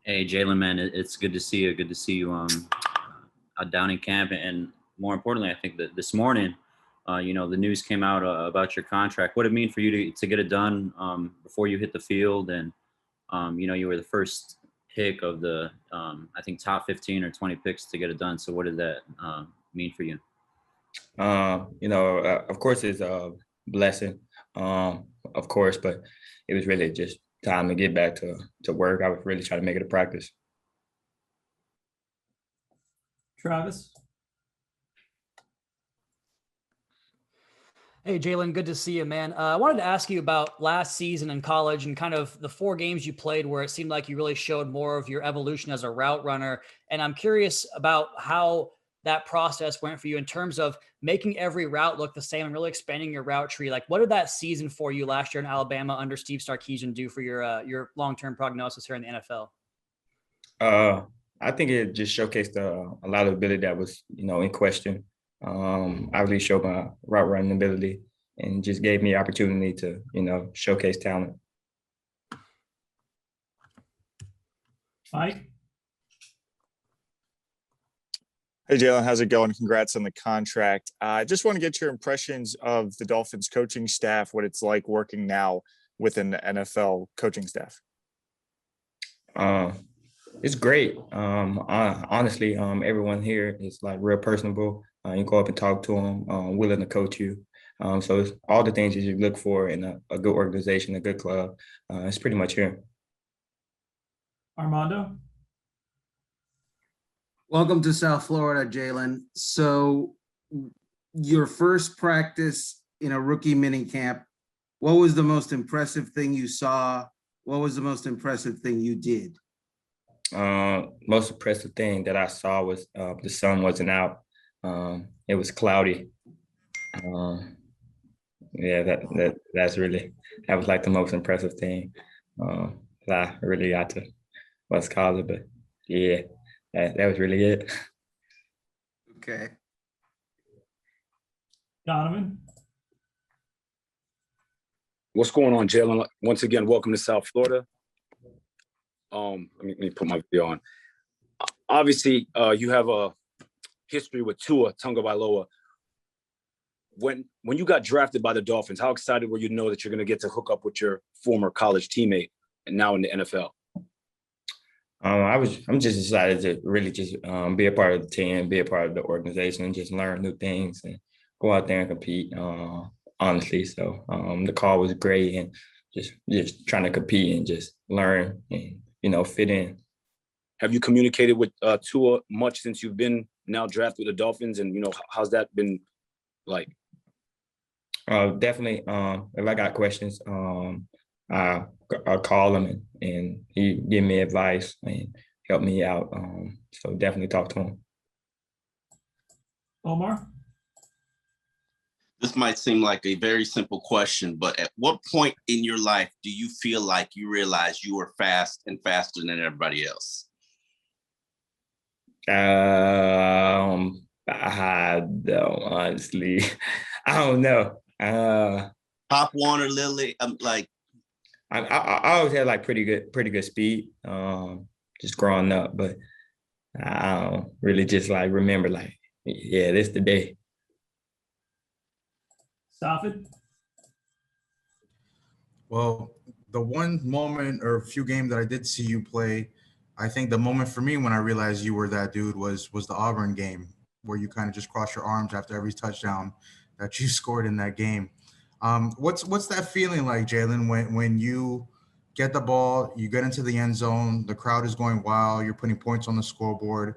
Hey, Jaylen, man, it's good to see you. Good to see you down in camp, and more importantly, I think that this morning, the news came out about your contract. What did it mean for you to get it done before you hit the field, and you were the first pick of the I think top 15 or 20 picks to get it done. So what did that mean for you? Of course, it's a blessing, of course, but it was really just time to get back to work. I was really trying to make it a practice. Travis? Hey, Jaylen, good to see you, man. I wanted to ask you about last season in college and kind of the 4 games you played where it seemed like you really showed more of your evolution as a route runner. And I'm curious about how that process went for you in terms of making every route look the same and really expanding your route tree. Like, what did that season for you last year in Alabama under Steve Sarkisian do for your long-term prognosis here in the NFL? I think it just showcased a lot of ability that was, in question. I really showed my route running ability and just gave me opportunity to, showcase talent. Mike? Hey, Jaylen, how's it going? Congrats on the contract. I just want to get your impressions of the Dolphins coaching staff, what it's like working now within the NFL coaching staff. It's great. Honestly, everyone here is like real personable. You go up and talk to them, willing to coach you. So it's all the things that you look for in a good organization, a good club. It's pretty much here. Armando? Welcome to South Florida, Jaylen. So your first practice in a rookie minicamp, what was the most impressive thing you saw? What was the most impressive thing you did? Most impressive thing that I saw was the sun wasn't out. It was cloudy. That was like the most impressive thing that I really got to West College. But yeah, that was really it. Okay. Donovan? What's going on, Jaylen? Once again, welcome to South Florida. Let me put my video on. Obviously, you have a history with Tua Tagovailoa. When you got drafted by the Dolphins, how excited were you to know that you're going to get to hook up with your former college teammate and now in the NFL? I'm just excited to really just be a part of the team, be a part of the organization, and just learn new things and go out there and compete. Honestly, so the call was great, and just trying to compete and just learn and fit in. Have you communicated with Tua much since you've been now drafted with the Dolphins, and how's that been like? Definitely. If I got questions, I'll call him and he give me advice and help me out. So definitely talk to him. Omar? This might seem like a very simple question, but at what point in your life do you feel like you realize you were fast and faster than everybody else? I don't honestly. I don't know. Pop Warner, Lily, I always had like pretty good speed, just growing up, but I don't really just like remember like, yeah, this the day. Safid? Well, the one moment or few games that I did see you play, I think the moment for me when I realized you were that dude was the Auburn game, where you kind of just crossed your arms after every touchdown that you scored in that game. What's that feeling like, Jaylen, when you get the ball, you get into the end zone, the crowd is going wild, you're putting points on the scoreboard,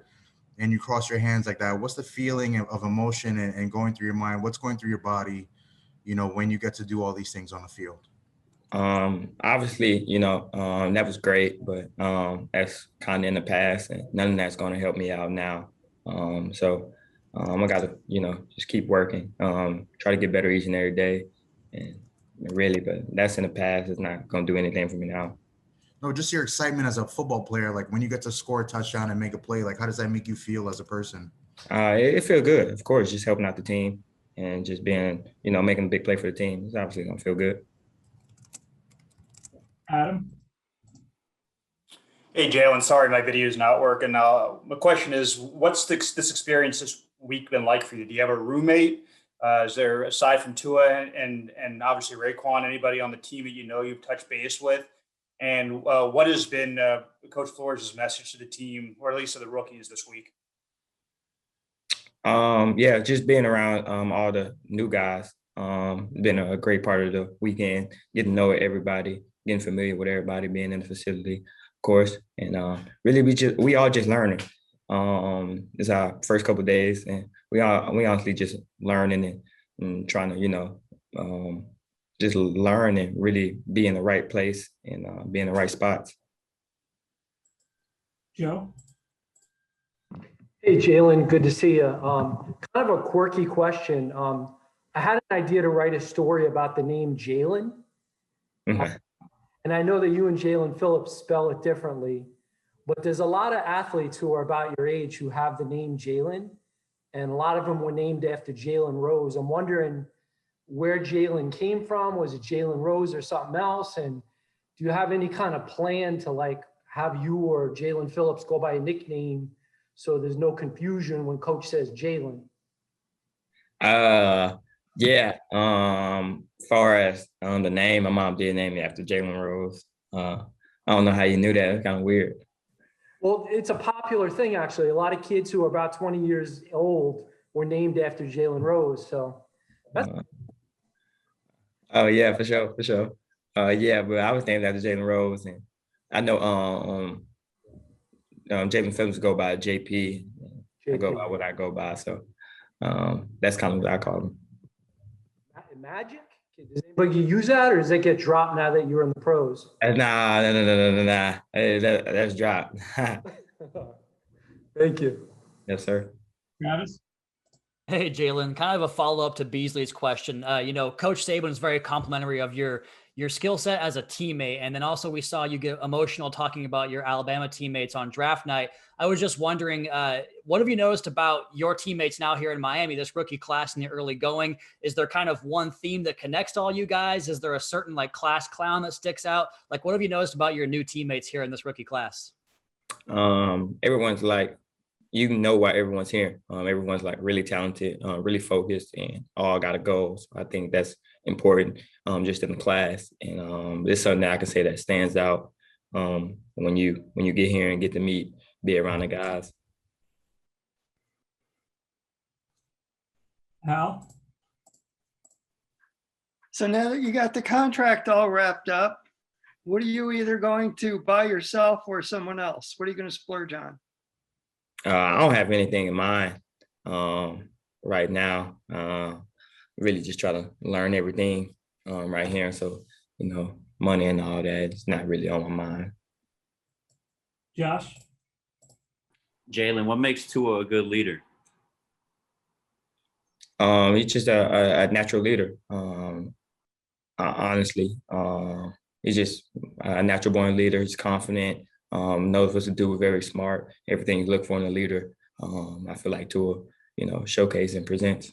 and you cross your hands like that? What's the feeling of emotion and going through your mind? What's going through your body, when you get to do all these things on the field? Obviously, that was great, but that's kind of in the past, and none of that's going to help me out now. So I got to, just keep working, try to get better each and every day, and really, but that's in the past. It's not going to do anything for me now. No, just your excitement as a football player, like when you get to score a touchdown and make a play, like how does that make you feel as a person? It feels good, of course, just helping out the team and just being, making a big play for the team. It's obviously going to feel good. Adam? Hey, Jaylen, sorry my video is not working. My question is, what's this experience this week been like for you? Do you have a roommate? Is there, aside from Tua and obviously Raekwon, anybody on the team that you know you've touched base with? And what has been Coach Flores' message to the team, or at least to the rookies this week? Yeah, just being around all the new guys. Been a great part of the weekend, getting to know everybody, getting familiar with everybody, being in the facility, of course, and really we all just learning. It's our first couple of days, and we honestly just learning and trying to just learn and really be in the right place and be in the right spots. Joe? Hey, Jaylen, good to see you. Kind of a quirky question. I had an idea to write a story about the name Jaylen. And I know that you and Jalen Phillips spell it differently, but there's a lot of athletes who are about your age who have the name Jaylen, and a lot of them were named after Jalen Rose. I'm wondering where Jaylen came from. Was it Jalen Rose or something else? And do you have any kind of plan to like have you or Jalen Phillips go by a nickname so there's no confusion when coach says Jaylen? Yeah. Far as the name, my mom did name me after Jalen Rose. I don't know how you knew that. It's kind of weird. Well, it's a popular thing, actually. A lot of kids who are about 20 years old were named after Jalen Rose. So that's oh yeah, for sure, for sure. Yeah, but I was named after Jalen Rose, and I know Jalen Phillips go by JP. I go by what I go by, so that's kind of what I call him. Magic? Does anybody use that, or does it get dropped now that you're in the pros? Nah. Hey, that's dropped. Thank you. Yes, sir. Travis? Hey, Jaylen, kind of a follow-up to Beasley's question. Coach Saban is very complimentary of your skill set as a teammate. And then also we saw you get emotional talking about your Alabama teammates on draft night. I was just wondering, what have you noticed about your teammates now here in Miami, this rookie class in the early going? Is there kind of one theme that connects to all you guys? Is there a certain like class clown that sticks out? Like, what have you noticed about your new teammates here in this rookie class? Everyone's like, you know why everyone's here. Everyone's like really talented, really focused, and all got a goal. So I think that's important just in the class. And it's something that I can say that stands out when you get here and get to be around the guys. Hal? So now that you got the contract all wrapped up, what are you either going to buy yourself or someone else? What are you going to splurge on? I don't have anything in mind right now. Really just try to learn everything right here. So, money and all that is not really on my mind. Josh? Jaylen, what makes Tua a good leader? He's just a natural leader. Honestly, he's just a natural born leader. He's confident. Knows what to do, very smart. Everything you look for in a leader, I feel like Tua, showcase and presents.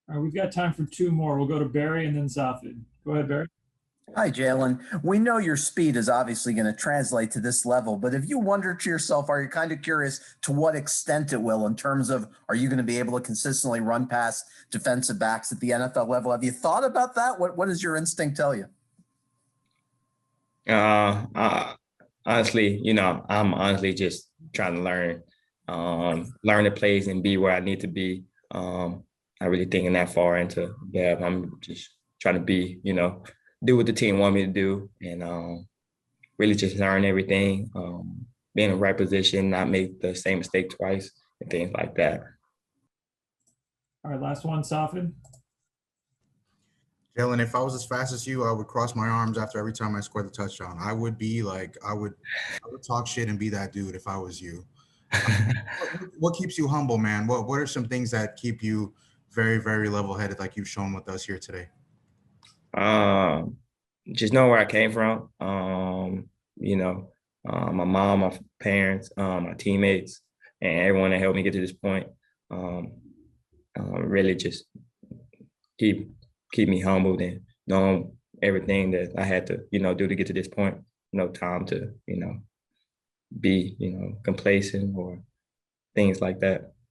All right, we've got time for two more. We'll go to Barry and then Zafid. Go ahead, Barry. Hi, Jaylen. We know your speed is obviously going to translate to this level, but if you wonder to yourself, are you kind of curious to what extent it will in terms of, are you going to be able to consistently run past defensive backs at the NFL level? Have you thought about that? What does your instinct tell you? Honestly, I'm honestly just trying to learn the plays and be where I need to be. Not really thinking that far into Bev. I'm just trying to be, do what the team want me to do and really just learn everything, be in the right position, not make the same mistake twice and things like that. All right, last one, Zafid. Jaylen, if I was as fast as you, I would cross my arms after every time I scored the touchdown. I would be like, I would talk shit and be that dude if I was you. What keeps you humble, man? What are some things that keep you very, very level-headed like you've shown with us here today? Just know where I came from. My mom, my parents, my teammates, and everyone that helped me get to this point. Really just keep me humbled and knowing everything that I had to, do to get to this point. No time to, be, you know, complacent or things like that.